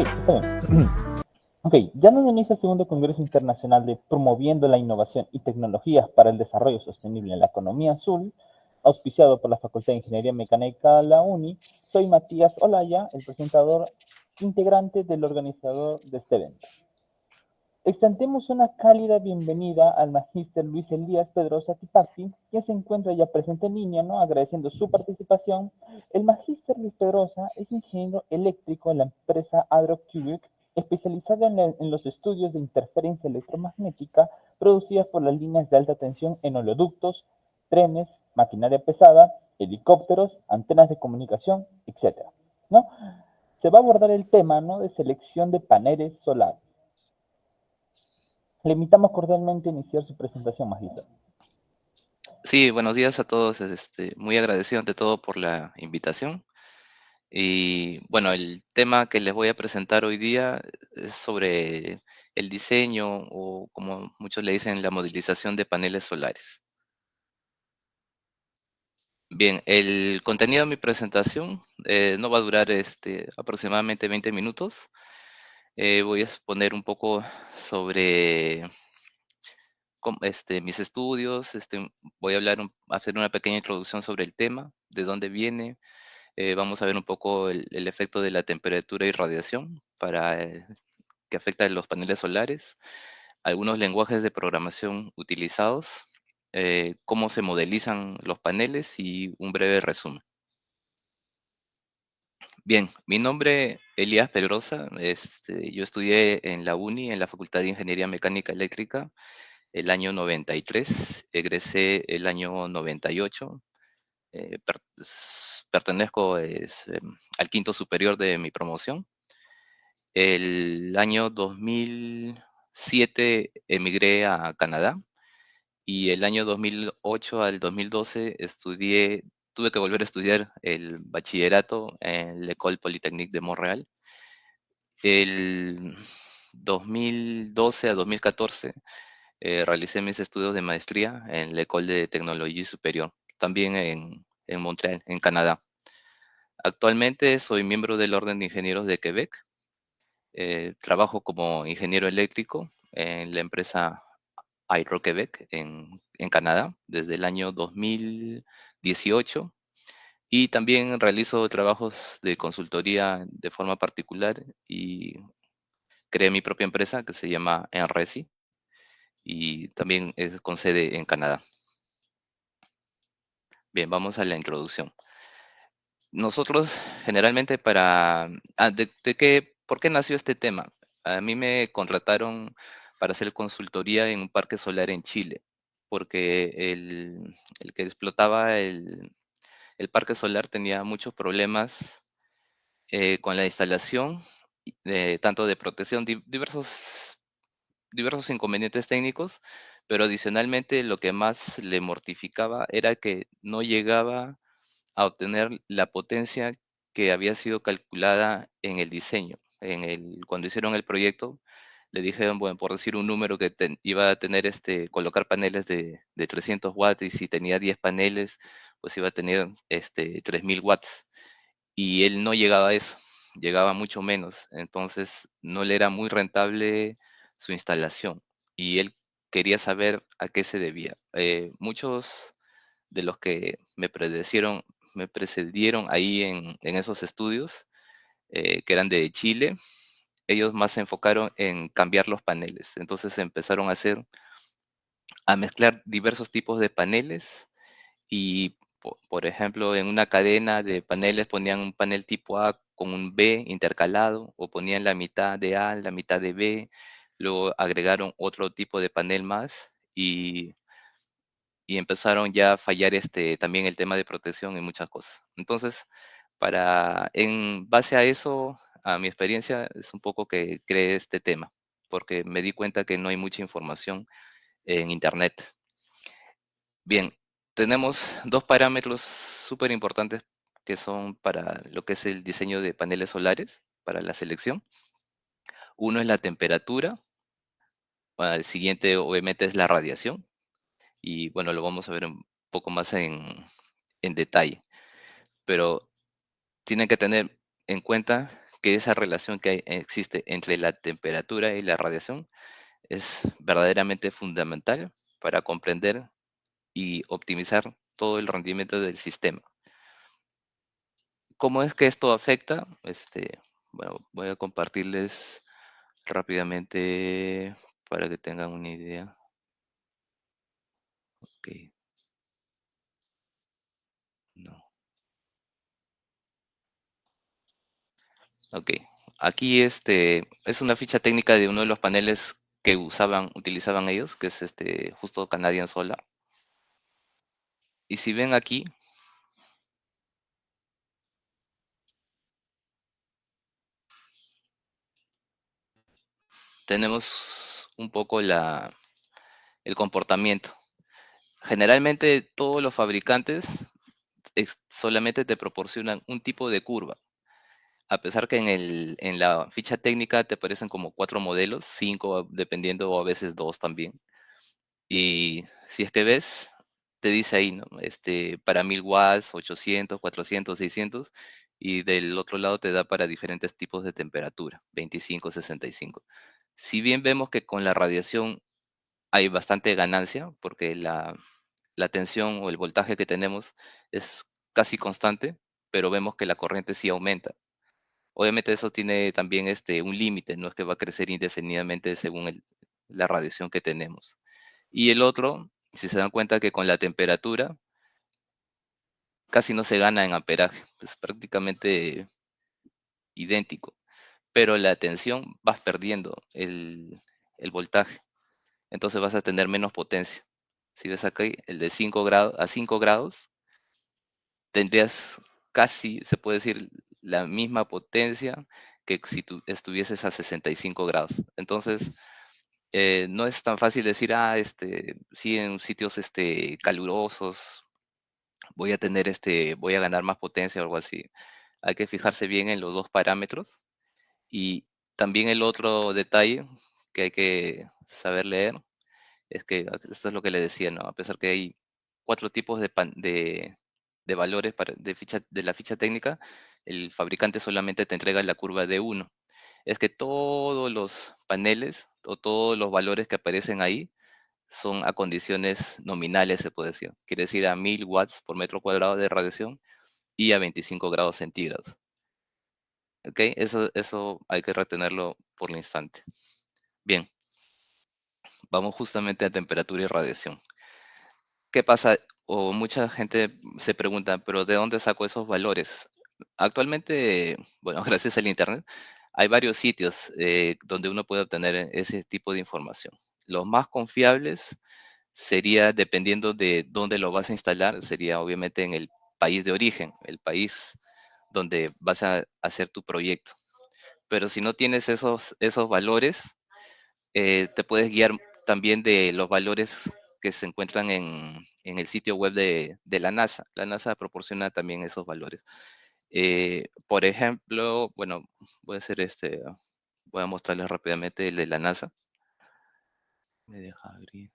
está bien. Ok, ya dando inicio al segundo Congreso Internacional de Promoviendo la Innovación y Tecnologías para el Desarrollo Sostenible en la Economía Azul, auspiciado por la Facultad de Ingeniería Mecánica de la UNI, soy Matías Olaya, el presentador integrante del organizador de este evento. Extendemos una cálida bienvenida al magíster Luis Elías Pedrosa Tipacti, quien se encuentra ya presente en línea, ¿no? Agradeciendo su participación. El magíster Luis Pedrosa es ingeniero eléctrico en la empresa AgroQuick, especializada en los estudios de interferencia electromagnética producidas por las líneas de alta tensión en oleoductos, trenes, maquinaria pesada, helicópteros, antenas de comunicación, etcétera, ¿no? Se va a abordar el tema, ¿no? De selección de paneles solares. Le invitamos cordialmente a iniciar su presentación, magíster. Sí, buenos días a todos. Muy agradecido ante todo por la invitación. Y bueno, el tema que les voy a presentar hoy día es sobre el diseño o como muchos le dicen, la modelización de paneles solares. Bien, el contenido de mi presentación no va a durar aproximadamente 20 minutos. Voy a exponer un poco sobre mis estudios, voy a hacer una pequeña introducción sobre el tema, de dónde viene. Vamos a ver un poco el efecto de la temperatura y radiación que afecta a los paneles solares, algunos lenguajes de programación utilizados, cómo se modelizan los paneles y un breve resumen. Bien, mi nombre Elías Pedrosa. Yo estudié en la UNI, en la Facultad de Ingeniería Mecánica Eléctrica, el año 93, egresé el año 98. Pertenezco al quinto superior de mi promoción. El año 2007 emigré a Canadá y el año 2008 al 2012 tuve que volver a estudiar el bachillerato en l'École Polytechnique de Montréal. El 2012 a 2014 realicé mis estudios de maestría en l'École de Tecnología Superior, también en Montreal, en Canadá. Actualmente soy miembro del Orden de Ingenieros de Quebec. Trabajo como ingeniero eléctrico en la empresa Hydro-Quebec en Canadá desde el año 2018 y también realizo trabajos de consultoría de forma particular y creé mi propia empresa que se llama Enresi y también es con sede en Canadá. Bien, vamos a la introducción. Nosotros generalmente ¿por qué nació este tema? A mí me contrataron para hacer consultoría en un parque solar en Chile, porque el que explotaba el parque solar tenía muchos problemas con la instalación, tanto de protección, diversos inconvenientes técnicos, pero adicionalmente lo que más le mortificaba era que no llegaba a obtener la potencia que había sido calculada en el diseño. Cuando hicieron el proyecto, le dijeron, bueno, por decir un número que iba a tener colocar paneles de 300 watts y si tenía 10 paneles, pues iba a tener 3000 watts. Y él no llegaba a eso, llegaba mucho menos. Entonces no le era muy rentable su instalación y él quería saber a qué se debía. Muchos de los que me precedieron ahí en esos estudios, que eran de Chile, ellos más se enfocaron en cambiar los paneles. Entonces empezaron a mezclar diversos tipos de paneles y, por ejemplo, en una cadena de paneles ponían un panel tipo A con un B intercalado o ponían la mitad de A, la mitad de B, luego agregaron otro tipo de panel más y empezaron ya a fallar también el tema de protección y muchas cosas. Entonces, en base a eso, a mi experiencia, es un poco que creé este tema, porque me di cuenta que no hay mucha información en Internet. Bien, tenemos dos parámetros súper importantes que son para lo que es el diseño de paneles solares, para la selección. Uno es la temperatura, el siguiente obviamente es la radiación, y bueno, lo vamos a ver un poco más en detalle. Pero tienen que tener en cuenta que esa relación que existe entre la temperatura y la radiación es verdaderamente fundamental para comprender y optimizar todo el rendimiento del sistema. ¿Cómo es que esto afecta? Bueno, voy a compartirles rápidamente para que tengan una idea. Ok, no. Ok, aquí es una ficha técnica de uno de los paneles que utilizaban ellos, que es justo Canadian Solar. Y si ven aquí, tenemos un poco el comportamiento. Generalmente todos los fabricantes solamente te proporcionan un tipo de curva. A pesar que en la ficha técnica te aparecen como 4 modelos, 5 dependiendo, o a veces 2 también. Y si es que ves, te dice ahí, ¿no? Para 1000 watts, 800, 400, 600, y del otro lado te da para diferentes tipos de temperatura, 25, 65. Si bien vemos que con la radiación hay bastante ganancia, porque la tensión o el voltaje que tenemos es casi constante, pero vemos que la corriente sí aumenta. Obviamente eso tiene también un límite, no es que va a crecer indefinidamente según la radiación que tenemos. Y el otro, si se dan cuenta que con la temperatura casi no se gana en amperaje, es prácticamente idéntico, pero la tensión vas perdiendo el voltaje, entonces vas a tener menos potencia. Si ves aquí, el de 5 grados a 5 grados, tendrías casi, se puede decir, la misma potencia que si tú estuvieses a 65 grados. Entonces, no es tan fácil decir, sí, en sitios calurosos voy a ganar más potencia o algo así. Hay que fijarse bien en los dos parámetros. Y también el otro detalle que hay que saber leer es que esto es lo que le decía, ¿no? A pesar que hay 4 tipos de valores de la ficha técnica, el fabricante solamente te entrega la curva de uno. Es que todos los paneles o todos los valores que aparecen ahí son a condiciones nominales, se puede decir. Quiere decir a 1000 watts por metro cuadrado de radiación y a 25 grados centígrados. ¿Ok? Eso hay que retenerlo por el instante. Bien, vamos justamente a temperatura y radiación. ¿Qué pasa? O mucha gente se pregunta, pero ¿de dónde saco esos valores? Actualmente, bueno, gracias al Internet, hay varios sitios donde uno puede obtener ese tipo de información. Los más confiables sería, dependiendo de dónde lo vas a instalar, sería obviamente en el país de origen, el país donde vas a hacer tu proyecto. Pero si no tienes esos valores, te puedes guiar también de los valores que se encuentran en el sitio web de la NASA. La NASA proporciona también esos valores. Por ejemplo, bueno, voy a hacer voy a mostrarles rápidamente el de la NASA. Me deja abrir.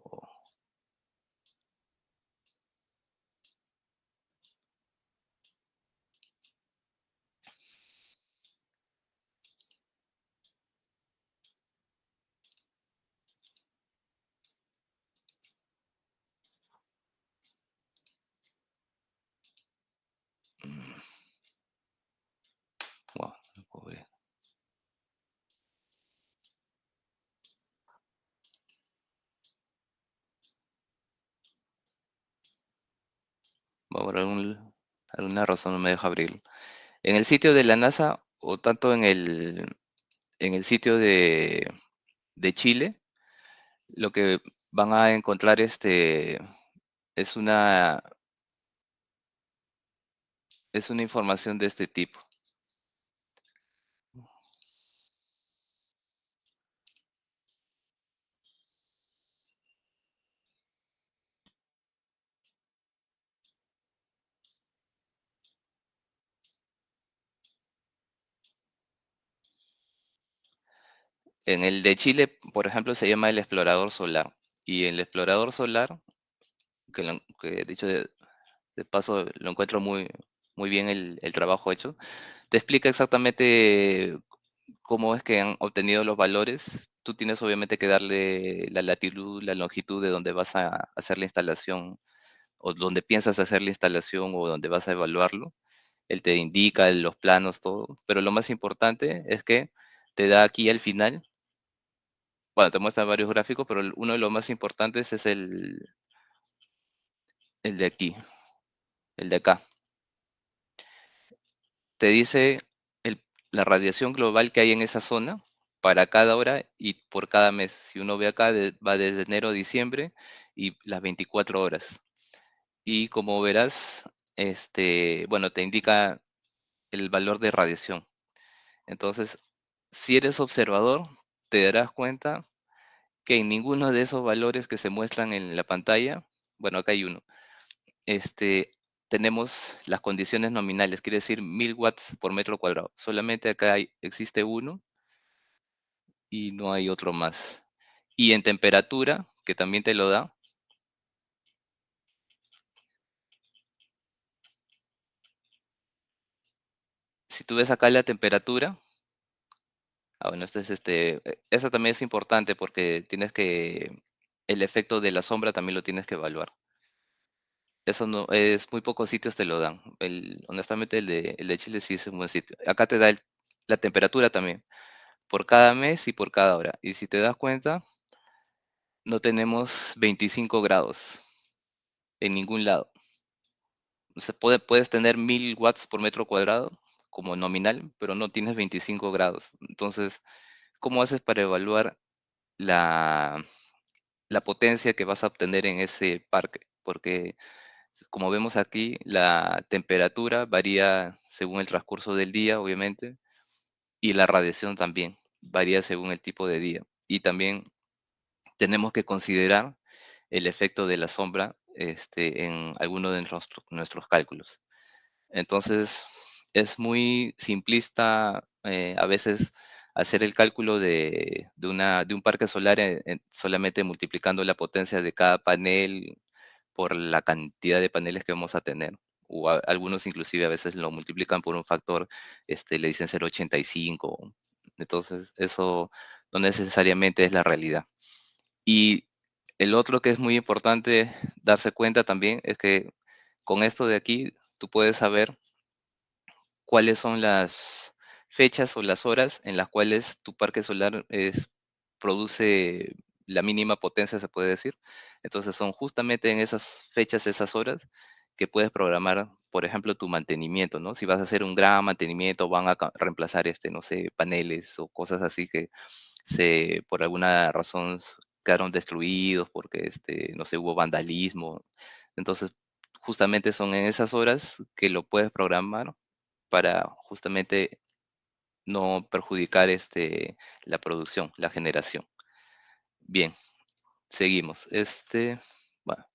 Oh, mm, wow, no puedo ver. Bueno, por alguna razón no me deja abrirlo. En el sitio de la NASA o tanto en el sitio de Chile, lo que van a encontrar es una información de este tipo. En el de Chile, por ejemplo, se llama el explorador solar. Y el explorador solar, que dicho de paso lo encuentro muy bien el trabajo hecho, te explica exactamente cómo es que han obtenido los valores. Tú tienes obviamente que darle la latitud, la longitud de donde vas a hacer la instalación o donde piensas hacer la instalación o donde vas a evaluarlo. Él te indica los planos, todo, pero lo más importante es que te da aquí al final, bueno, te muestra varios gráficos, pero uno de los más importantes es el de aquí, el de acá. Te dice la radiación global que hay en esa zona para cada hora y por cada mes. Si uno ve acá, va desde enero a diciembre y las 24 horas. Y como verás, bueno, te indica el valor de radiación. Entonces, si eres observador, te darás cuenta que en ninguno de esos valores que se muestran en la pantalla, bueno, acá hay uno, este, tenemos las condiciones nominales, quiere decir 1000 watts por metro cuadrado. Solamente acá existe uno y no hay otro más. Y en temperatura, que también te lo da, si tú ves acá la temperatura, bueno, eso también es importante porque el efecto de la sombra también lo tienes que evaluar. Eso no, es muy pocos sitios te lo dan. Honestamente, el de Chile sí es un buen sitio. Acá te da la temperatura también, por cada mes y por cada hora. Y si te das cuenta, no tenemos 25 grados en ningún lado. Puedes tener 1000 watts por metro cuadrado como nominal, pero no tienes 25 grados. Entonces, ¿cómo haces para evaluar la, la potencia que vas a obtener en ese parque? Porque, como vemos aquí, la temperatura varía según el transcurso del día, obviamente, y la radiación también varía según el tipo de día. Y también tenemos que considerar el efecto de la sombra en algunos de nuestros cálculos. Entonces, es muy simplista a veces hacer el cálculo de un parque solar solamente multiplicando la potencia de cada panel por la cantidad de paneles que vamos a tener. O algunos inclusive a veces lo multiplican por un factor, le dicen 0,85. Entonces, eso no necesariamente es la realidad. Y el otro que es muy importante darse cuenta también es que con esto de aquí tú puedes saber cuáles son las fechas o las horas en las cuales tu parque solar produce la mínima potencia, se puede decir. Entonces son justamente en esas fechas, esas horas, que puedes programar, por ejemplo, tu mantenimiento, ¿no? Si vas a hacer un gran mantenimiento, van a reemplazar, no sé, paneles o cosas así que por alguna razón quedaron destruidos porque, no sé, hubo vandalismo. Entonces, justamente son en esas horas que lo puedes programar para justamente no perjudicar la producción, la generación. Bien, seguimos. Bueno,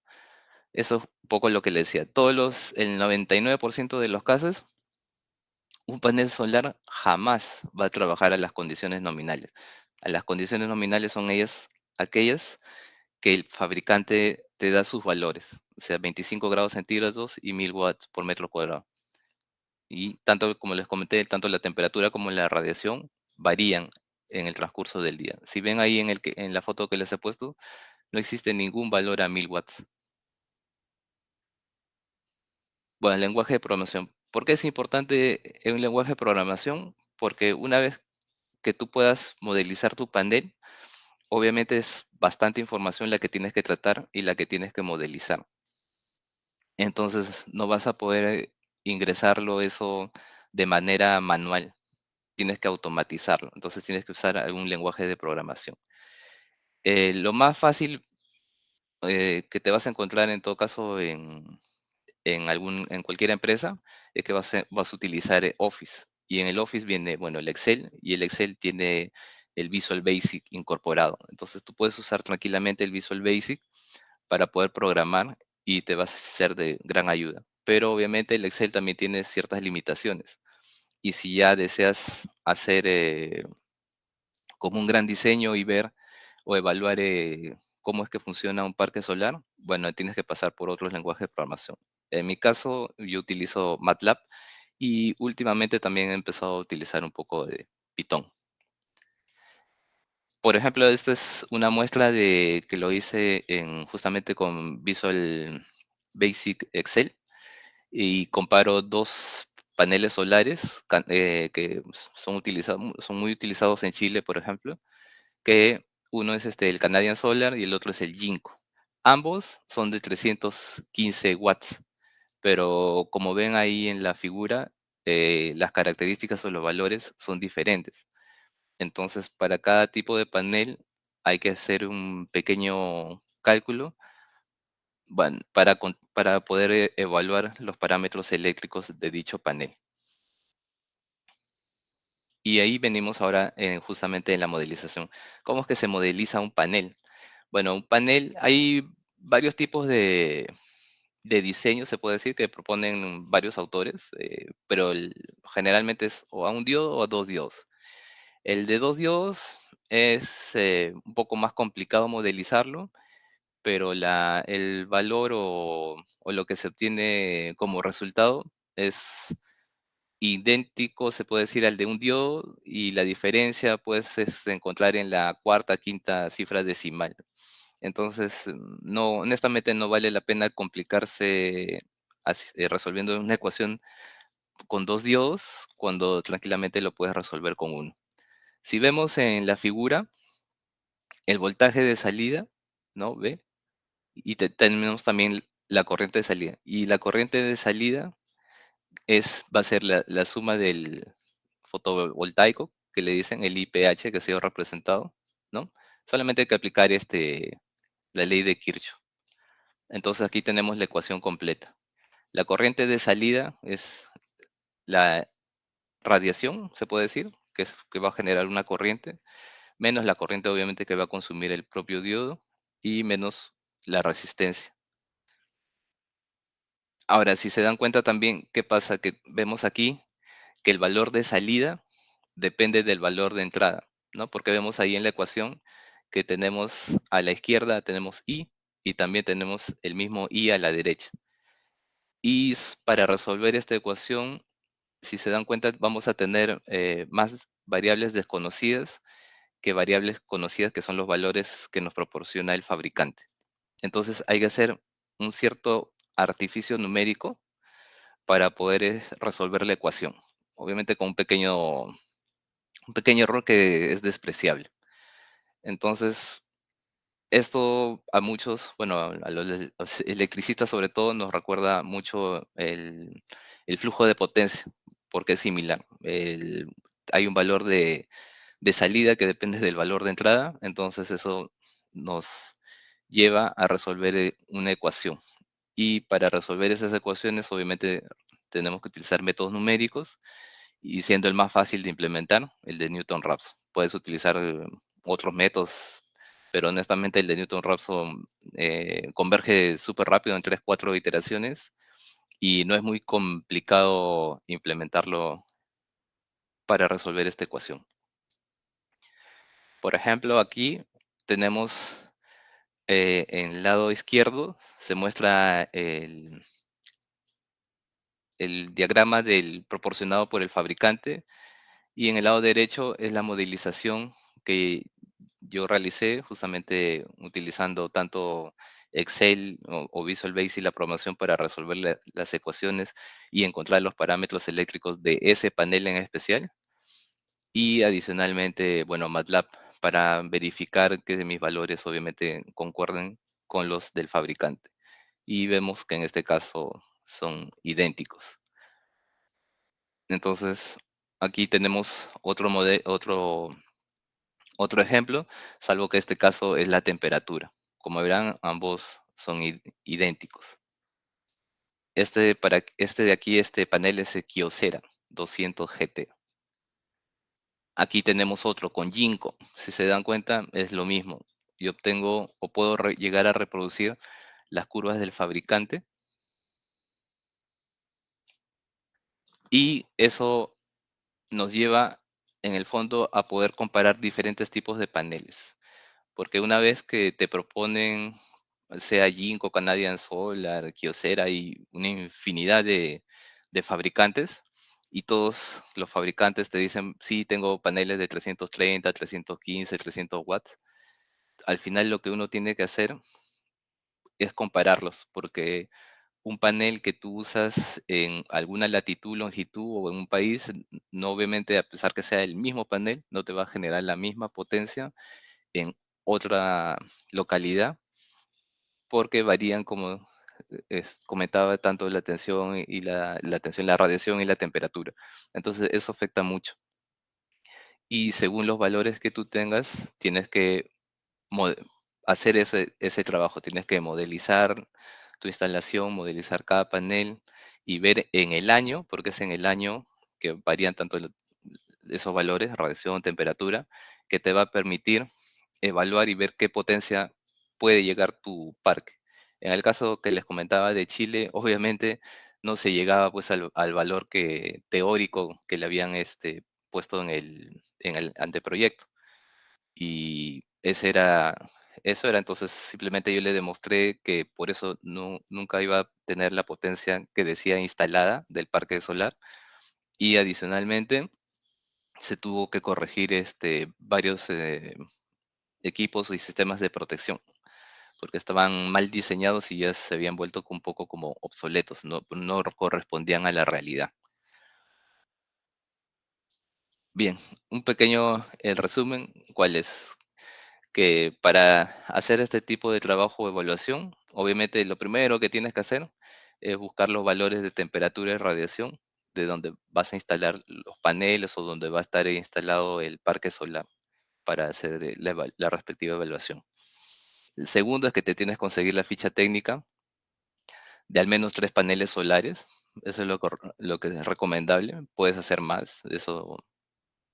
eso es un poco lo que le decía. El 99% de los casos, un panel solar jamás va a trabajar a las condiciones nominales. A las condiciones nominales son aquellas que el fabricante te da sus valores, o sea, 25 grados centígrados y 1000 watts por metro cuadrado. Y tanto como les comenté, tanto la temperatura como la radiación varían en el transcurso del día. Si ven ahí en la foto que les he puesto, no existe ningún valor a 1000 watts. Bueno, el lenguaje de programación. ¿Por qué es importante un lenguaje de programación? Porque una vez que tú puedas modelizar tu panel, obviamente es bastante información la que tienes que tratar y la que tienes que modelizar. Entonces no vas a poder ingresarlo eso de manera manual. Tienes que automatizarlo. Entonces tienes que usar algún lenguaje de programación. Lo más fácil que te vas a encontrar en todo caso en cualquier empresa es que vas a utilizar Office. Y en el Office viene, bueno, el Excel y el Excel tiene el Visual Basic incorporado. Entonces tú puedes usar tranquilamente el Visual Basic para poder programar y te va a ser de gran ayuda. Pero obviamente el Excel también tiene ciertas limitaciones. Y si ya deseas hacer como un gran diseño y ver o evaluar cómo es que funciona un parque solar, bueno, tienes que pasar por otros lenguajes de programación. En mi caso, yo utilizo MATLAB y últimamente también he empezado a utilizar un poco de Python. Por ejemplo, esta es una muestra de que lo hice justamente con Visual Basic Excel y comparo dos paneles solares que son muy utilizados en Chile, por ejemplo, que uno es el Canadian Solar y el otro es el Jinko. Ambos son de 315 watts, pero como ven ahí en la figura, las características o los valores son diferentes. Entonces, para cada tipo de panel hay que hacer un pequeño cálculo para poder evaluar los parámetros eléctricos de dicho panel. Y ahí venimos ahora justamente en la modelización. ¿Cómo es que se modeliza un panel? Bueno, un panel, hay varios tipos de diseño, se puede decir, que proponen varios autores, pero generalmente es o a un diodo o a dos diodos. El de dos diodos es un poco más complicado modelizarlo, pero el valor o lo que se obtiene como resultado es idéntico, se puede decir, al de un diodo y la diferencia pues es encontrar en la cuarta, quinta cifra decimal. Entonces, no, honestamente no vale la pena complicarse resolviendo una ecuación con dos diodos cuando tranquilamente lo puedes resolver con uno. Si vemos en la figura el voltaje de salida, ¿no? ¿Ve? Y tenemos también la corriente de salida. Y la corriente de salida va a ser la suma del fotovoltaico, que le dicen el IPH, que ha sido representado, ¿no? Solamente hay que aplicar la ley de Kirchhoff. Entonces aquí tenemos la ecuación completa. La corriente de salida es la radiación, se puede decir, que va a generar una corriente, menos la corriente obviamente que va a consumir el propio diodo y menos la resistencia. Ahora, si se dan cuenta también, ¿qué pasa? Que vemos aquí que el valor de salida depende del valor de entrada, ¿no? Porque vemos ahí en la ecuación que tenemos a la izquierda tenemos I y también tenemos el mismo I a la derecha. Y para resolver esta ecuación, si se dan cuenta, vamos a tener más variables desconocidas que variables conocidas, que son los valores que nos proporciona el fabricante. Entonces hay que hacer un cierto artificio numérico para poder resolver la ecuación. Obviamente con un pequeño error que es despreciable. Entonces, esto a muchos, bueno, a los electricistas sobre todo, nos recuerda mucho el flujo de potencia, porque es similar. Hay un valor de salida que depende del valor de entrada, entonces eso nos lleva a resolver una ecuación. Y para resolver esas ecuaciones, obviamente, tenemos que utilizar métodos numéricos y siendo el más fácil de implementar, el de Newton-Raphson. Puedes utilizar otros métodos, pero honestamente el de Newton-Raphson converge súper rápido en 3 4 iteraciones y no es muy complicado implementarlo para resolver esta ecuación. Por ejemplo, aquí tenemos en el lado izquierdo se muestra el diagrama proporcionado por el fabricante y en el lado derecho es la modelización que yo realicé justamente utilizando tanto Excel o Visual Basic y la programación para resolver las ecuaciones y encontrar los parámetros eléctricos de ese panel en especial. Y adicionalmente, bueno, MATLAB para verificar que mis valores obviamente concuerden con los del fabricante. Y vemos que en este caso son idénticos. Entonces, aquí tenemos otro ejemplo, salvo que este caso es la temperatura. Como verán, ambos son idénticos. Este de aquí, este panel es el Kyocera 200 GT. Aquí tenemos otro con Jinko. Si se dan cuenta, es lo mismo. Yo obtengo o puedo llegar a reproducir las curvas del fabricante y eso nos lleva en el fondo a poder comparar diferentes tipos de paneles. porque una vez que te proponen, sea Jinko, Canadian Solar, Kyocera, hay una infinidad de fabricantes y todos los fabricantes te dicen, sí, tengo paneles de 330, 315, 300 watts. Al final lo que uno tiene que hacer es compararlos, porque un panel que tú usas en alguna latitud, longitud o en un país, no obviamente a pesar que sea el mismo panel, no te va a generar la misma potencia en otra localidad, porque varían, como comentaba, tanto la tensión y la tensión, la radiación y la temperatura. Entonces eso afecta mucho. Y según los valores que tú tengas, tienes que mo- hacer ese trabajo. Tienes que modelizar tu instalación, modelizar cada panel y ver en el año, porque es en el año que varían tanto esos valores, radiación, temperatura, que te va a permitir evaluar y ver qué potencia puede llegar tu parque. En el caso que les comentaba de Chile, obviamente no se llegaba pues al valor teórico que le habían puesto en el anteproyecto. Y eso era, entonces simplemente yo le demostré que por eso nunca iba a tener la potencia que decía instalada del parque solar. Y adicionalmente se tuvo que corregir varios equipos y sistemas de protección, porque estaban mal diseñados y ya se habían vuelto un poco como obsoletos, no correspondían a la realidad. Bien, un pequeño resumen, ¿cuál es? Que para hacer este tipo de trabajo de evaluación, obviamente lo primero que tienes que hacer es buscar los valores de temperatura y radiación de donde vas a instalar los paneles o donde va a estar instalado el parque solar para hacer la respectiva evaluación. El segundo es que te tienes que conseguir la ficha técnica de al menos 3 paneles solares. Eso es lo que es recomendable. Puedes hacer más, eso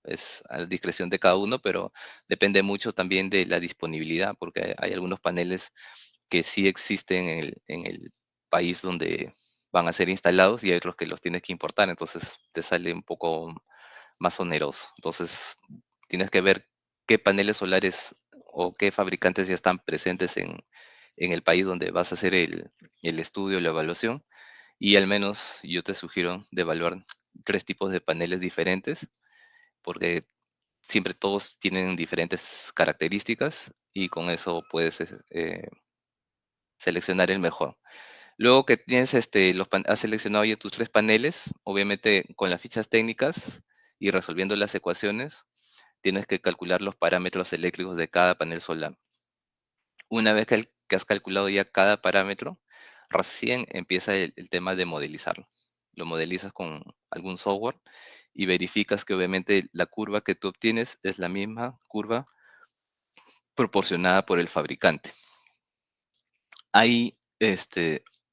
es a la discreción de cada uno, pero depende mucho también de la disponibilidad, porque hay algunos paneles que sí existen en el país donde van a ser instalados y hay otros que los tienes que importar, entonces te sale un poco más oneroso. Entonces tienes que ver qué paneles solares o qué fabricantes ya están presentes en el país donde vas a hacer el estudio, la evaluación, y al menos yo te sugiero de evaluar 3 tipos de paneles diferentes, porque siempre todos tienen diferentes características y con eso puedes seleccionar el mejor. Luego que tienes has seleccionado ya tus 3 paneles, obviamente con las fichas técnicas y resolviendo las ecuaciones, tienes que calcular los parámetros eléctricos de cada panel solar. Una vez que has calculado ya cada parámetro, recién empieza el tema de modelizarlo. Lo modelizas con algún software y verificas que obviamente la curva que tú obtienes es la misma curva proporcionada por el fabricante. Ahí,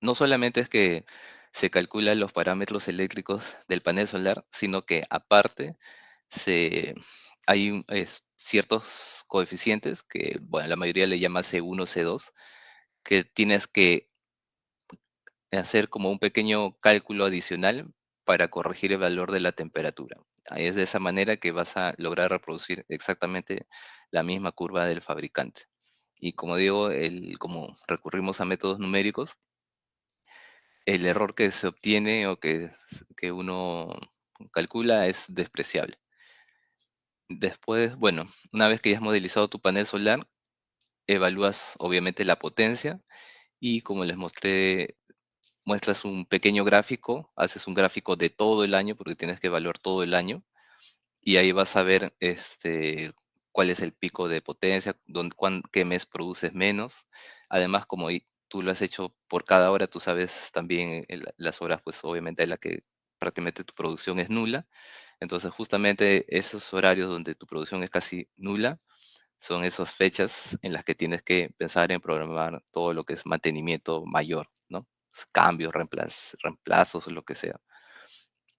no solamente es que se calculan los parámetros eléctricos del panel solar, sino que aparte se, hay ciertos coeficientes que, bueno, la mayoría le llama C1, C2, que tienes que hacer como un pequeño cálculo adicional para corregir el valor de la temperatura. Ahí es de esa manera que vas a lograr reproducir exactamente la misma curva del fabricante. Y como digo, como recurrimos a métodos numéricos, el error que se obtiene o que uno calcula es despreciable. Después, bueno, una vez que ya has modelizado tu panel solar, evalúas obviamente la potencia y como les mostré, muestras un pequeño gráfico, haces un gráfico de todo el año porque tienes que evaluar todo el año y ahí vas a ver cuál es el pico de potencia, qué mes produces menos. Además, como tú lo has hecho por cada hora, tú sabes también las horas, pues obviamente en la que prácticamente tu producción es nula. Entonces, justamente esos horarios donde tu producción es casi nula, son esas fechas en las que tienes que pensar en programar todo lo que es mantenimiento mayor, ¿no? Cambios, reemplazos, lo que sea.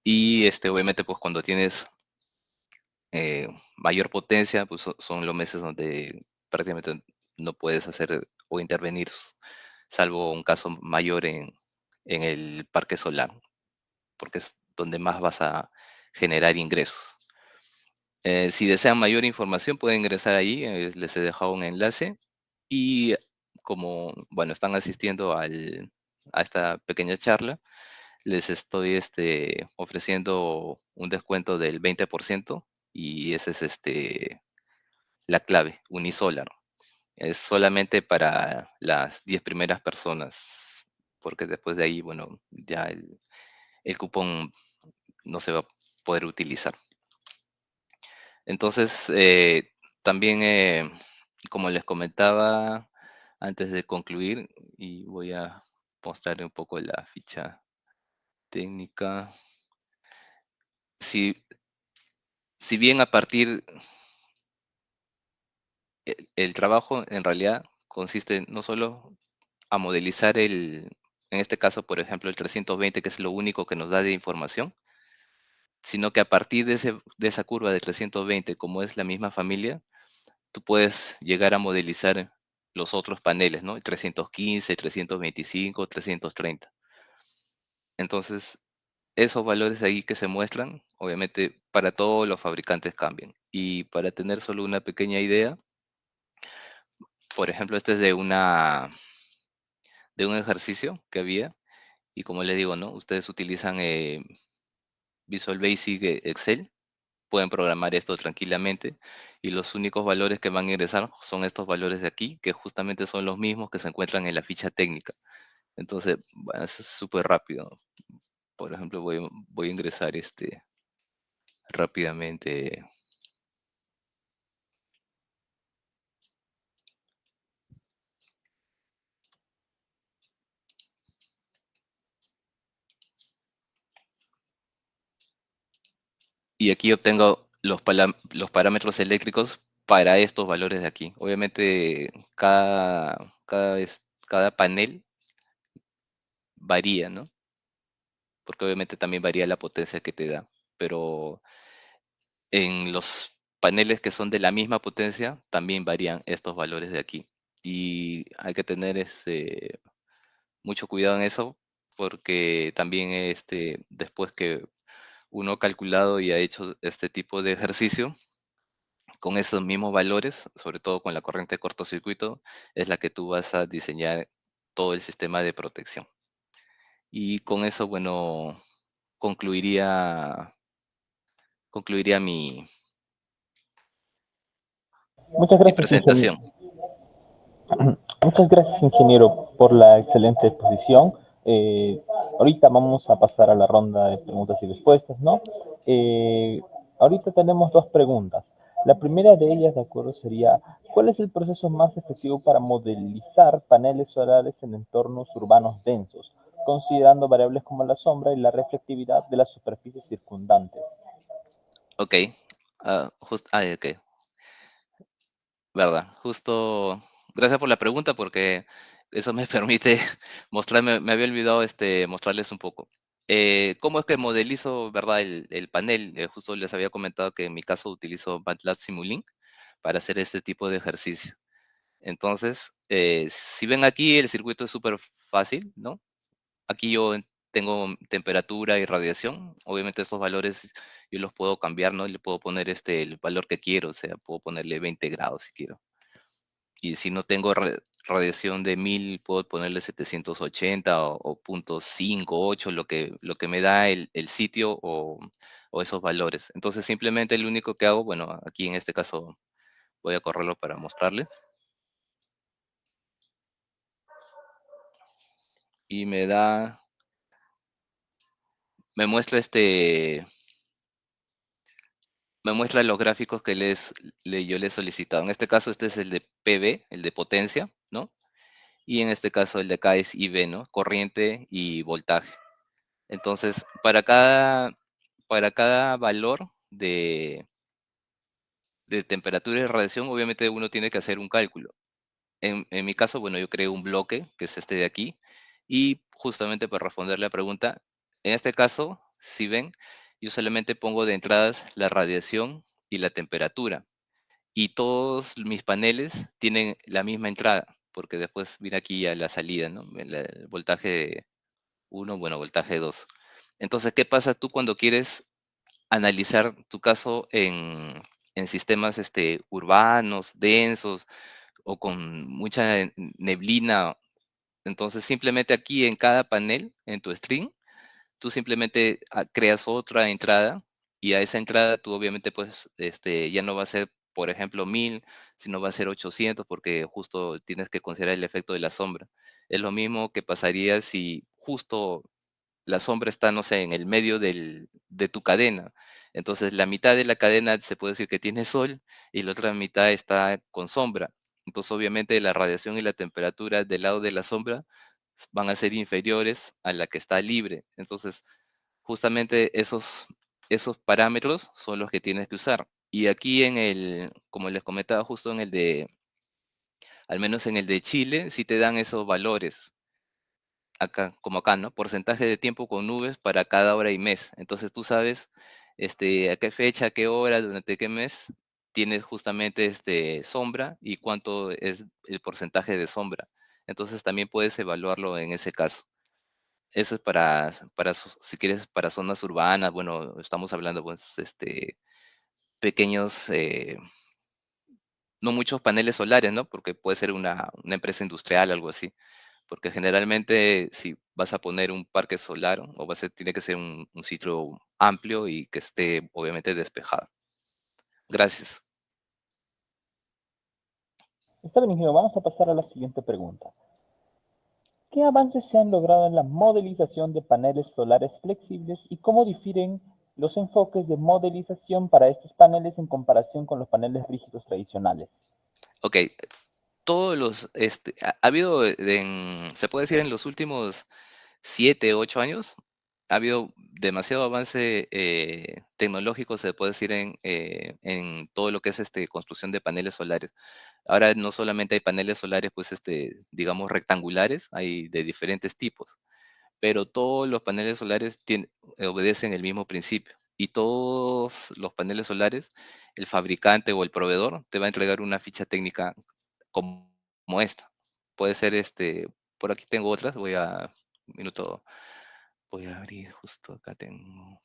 Y obviamente, pues cuando tienes mayor potencia, pues son los meses donde prácticamente no puedes hacer o intervenir, salvo un caso mayor en el parque solar, porque es donde más vas a generar ingresos. Si desean mayor información, pueden ingresar ahí, les he dejado un enlace. Y como, bueno, están asistiendo a esta pequeña charla, les estoy ofreciendo un descuento del 20% y esa es la clave, Unisolar. Es solamente para las 10 primeras personas, porque después de ahí, bueno, ya el cupón no se va a poder utilizar. Entonces, también, como les comentaba antes de concluir, y voy a mostrar un poco la ficha técnica. Si, si bien a partir, el trabajo en realidad consiste no solo a modelizar en este caso, por ejemplo, el 320, que es lo único que nos da de información, sino que a partir de esa curva de 320, como es la misma familia, tú puedes llegar a modelizar los otros paneles, ¿no? 315, 325, 330. Entonces, esos valores ahí que se muestran, obviamente para todos los fabricantes cambian. Y para tener solo una pequeña idea, por ejemplo, este es de un ejercicio que había, y como les digo, ¿no? Ustedes utilizan Visual Basic, Excel, pueden programar esto tranquilamente y los únicos valores que van a ingresar son estos valores de aquí, que justamente son los mismos que se encuentran en la ficha técnica. Entonces, bueno, eso es súper rápido. Por ejemplo, voy a ingresar rápidamente. Y aquí obtengo los parámetros eléctricos para estos valores de aquí. Obviamente, cada panel varía, ¿no? Porque obviamente también varía la potencia que te da. Pero en los paneles que son de la misma potencia, también varían estos valores de aquí. Y hay que tener mucho cuidado en eso, porque también después que uno ha calculado y ha hecho este tipo de ejercicio, con esos mismos valores, sobre todo con la corriente de cortocircuito, es la que tú vas a diseñar todo el sistema de protección. Y con eso, bueno, concluiría, concluiría Muchas mi gracias, ingeniero. presentación. Muchas gracias, ingeniero, por la excelente exposición. Eh, Ahorita vamos a pasar a la ronda de preguntas y respuestas, ¿no? Eh, Ahorita tenemos dos preguntas. La primera de ellas, de acuerdo, sería, ¿cuál es el proceso más efectivo para modelizar paneles solares en entornos urbanos densos, considerando variables como la sombra y la reflectividad de las superficies circundantes? Ok, ok, verdad. Justo, gracias por la pregunta porque eso me permite mostrarme, me había olvidado mostrarles un poco. ¿Cómo es que modelizo, verdad, el panel? Justo les había comentado que en mi caso utilizo MATLAB Simulink para hacer este tipo de ejercicio. Entonces, si ven aquí, el circuito es súper fácil, ¿no? Aquí yo tengo temperatura y radiación. Obviamente estos valores yo los puedo cambiar, ¿no? Le puedo poner el valor que quiero, o sea, puedo ponerle 20 grados si quiero. Y si no tengo radiación de 1000, puedo ponerle 780 o 0.58, lo que me da el sitio o esos valores. Entonces simplemente lo único que hago, bueno, aquí en este caso voy a correrlo para mostrarles. Y me muestra me muestra los gráficos que yo les he solicitado. En este caso, este es el de PV, el de potencia, ¿no? Y en este caso, el de acá es IV, ¿no? Corriente y voltaje. Entonces, para cada valor de temperatura y radiación, obviamente uno tiene que hacer un cálculo. En mi caso, bueno, yo creo un bloque, que es este de aquí, y justamente para responder la pregunta, en este caso, si ven, yo solamente pongo de entradas la radiación y la temperatura. Y todos mis paneles tienen la misma entrada, porque después viene aquí a la salida, ¿no? El voltaje 1, bueno, voltaje 2. Entonces, ¿qué pasa tú cuando quieres analizar tu caso en sistemas urbanos, densos o con mucha neblina. Entonces, simplemente aquí en cada panel, en tu string, tú simplemente creas otra entrada y a esa entrada tú obviamente pues ya no va a ser, por ejemplo, 1000, sino va a ser 800 porque justo tienes que considerar el efecto de la sombra. Es lo mismo que pasaría si justo la sombra está, no sé, en el medio de tu cadena. Entonces, la mitad de la cadena se puede decir que tiene sol y la otra mitad está con sombra. Entonces, obviamente, la radiación y la temperatura del lado de la sombra van a ser inferiores a la que está libre. Entonces, justamente esos parámetros son los que tienes que usar. Y aquí como les comentaba, justo al menos en el de Chile, sí te dan esos valores acá, como acá, ¿no? Porcentaje de tiempo con nubes para cada hora y mes. Entonces tú sabes a qué fecha, a qué hora, durante qué mes tienes justamente sombra y cuánto es el porcentaje de sombra. Entonces también puedes evaluarlo en ese caso. Eso es si quieres, para zonas urbanas, bueno, estamos hablando, pues, pequeños, no muchos paneles solares, ¿no? Porque puede ser una empresa industrial, algo así. Porque generalmente si vas a poner un parque solar o tiene que ser un sitio amplio y que esté obviamente despejado. Gracias. Está bien, ingeniero. Vamos a pasar a la siguiente pregunta. ¿Qué avances se han logrado en la modelización de paneles solares flexibles y cómo difieren los enfoques de modelización para estos paneles en comparación con los paneles rígidos tradicionales? Ok, ha habido se puede decir en los últimos 7, 8 años, ha habido demasiado avance tecnológico, se puede decir, en todo lo que es construcción de paneles solares. Ahora no solamente hay paneles solares, pues, digamos, rectangulares, hay de diferentes tipos, pero todos los paneles solares obedecen el mismo principio. Y todos los paneles solares, el fabricante o el proveedor te va a entregar una ficha técnica como, como esta. Puede ser por aquí tengo otras, un minuto, voy a abrir justo acá tengo.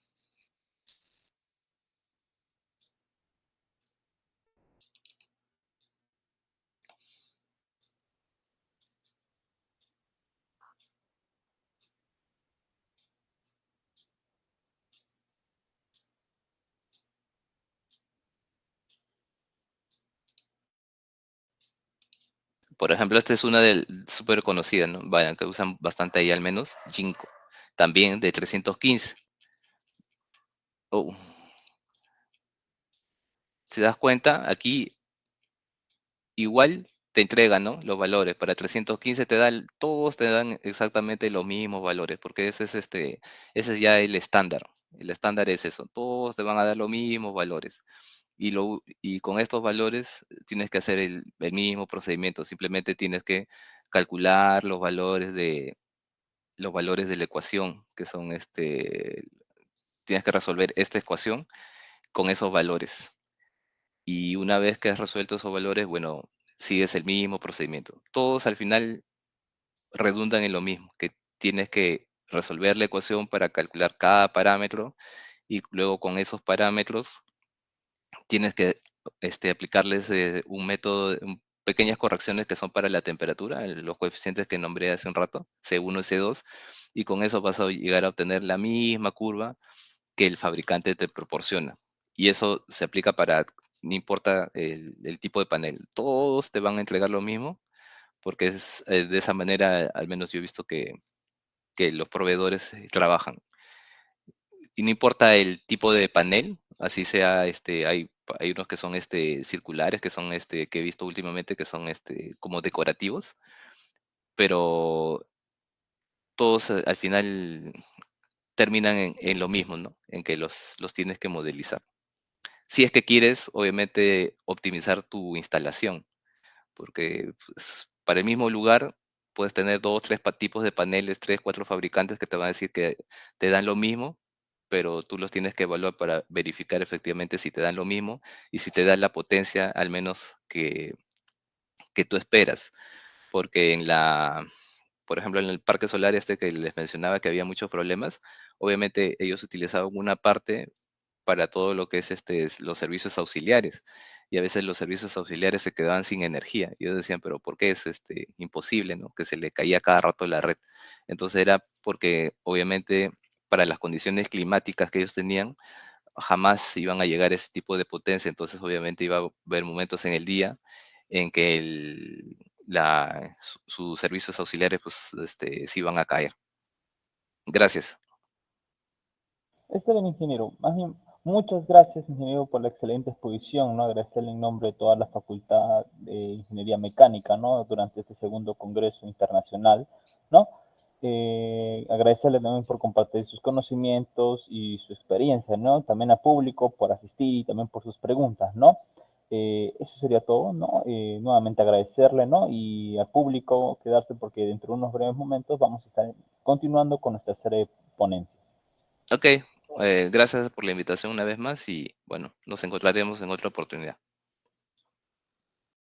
Por ejemplo, esta es una súper conocida, ¿no? Vaya, que usan bastante ahí al menos, Jinko. También de 315. Oh, ¿se das cuenta? Aquí igual te entregan, ¿no? Los valores. Para 315 todos te dan exactamente los mismos valores, porque ese es ya el estándar. El estándar es eso, todos te van a dar los mismos valores. Y con estos valores tienes que hacer el mismo procedimiento, simplemente tienes que calcular los valores de la ecuación, que son tienes que resolver esta ecuación con esos valores. Y una vez que has resuelto esos valores, bueno, sigues el mismo procedimiento. Todos al final redundan en lo mismo, que tienes que resolver la ecuación para calcular cada parámetro y luego con esos parámetros tienes que aplicarles un método, pequeñas correcciones que son para la temperatura, los coeficientes que nombré hace un rato, C1 y C2, y con eso vas a llegar a obtener la misma curva que el fabricante te proporciona. Y eso se aplica no importa el tipo de panel, todos te van a entregar lo mismo, porque de esa manera, al menos yo he visto que los proveedores trabajan. Y no importa el tipo de panel, así sea, hay unos que son circulares, que son que he visto últimamente, que son como decorativos, pero todos al final terminan en lo mismo, ¿no? En que los tienes que modelizar. Si es que quieres, obviamente, optimizar tu instalación, porque pues, para el mismo lugar puedes tener dos, tres tipos de paneles, tres, cuatro fabricantes que te van a decir que te dan lo mismo, pero tú los tienes que evaluar para verificar efectivamente si te dan lo mismo y si te dan la potencia al menos que tú esperas. Porque por ejemplo, en el parque solar que les mencionaba que había muchos problemas, obviamente ellos utilizaban una parte para todo lo que es los servicios auxiliares. Y a veces los servicios auxiliares se quedaban sin energía. Y ellos decían, pero ¿por qué es imposible, ¿no? Que se le caía cada rato la red. Entonces era porque obviamente para las condiciones climáticas que ellos tenían, jamás iban a llegar a ese tipo de potencia. Entonces obviamente iba a haber momentos en el día en que sus servicios auxiliares pues se iban a caer. Gracias. Está bien, ingeniero. Más bien, muchas gracias, ingeniero, por la excelente exposición, ¿no? Agradecerle en nombre de toda la Facultad de Ingeniería Mecánica, ¿no? Durante este segundo Congreso Internacional, ¿no? Agradecerle también por compartir sus conocimientos y su experiencia, ¿no? También al público por asistir y también por sus preguntas, ¿no? Eso sería todo, ¿no? Nuevamente agradecerle, ¿no? Y al público quedarse porque dentro de unos breves momentos vamos a estar continuando con nuestra serie de ponencias. Ok, gracias por la invitación una vez más y bueno, nos encontraremos en otra oportunidad.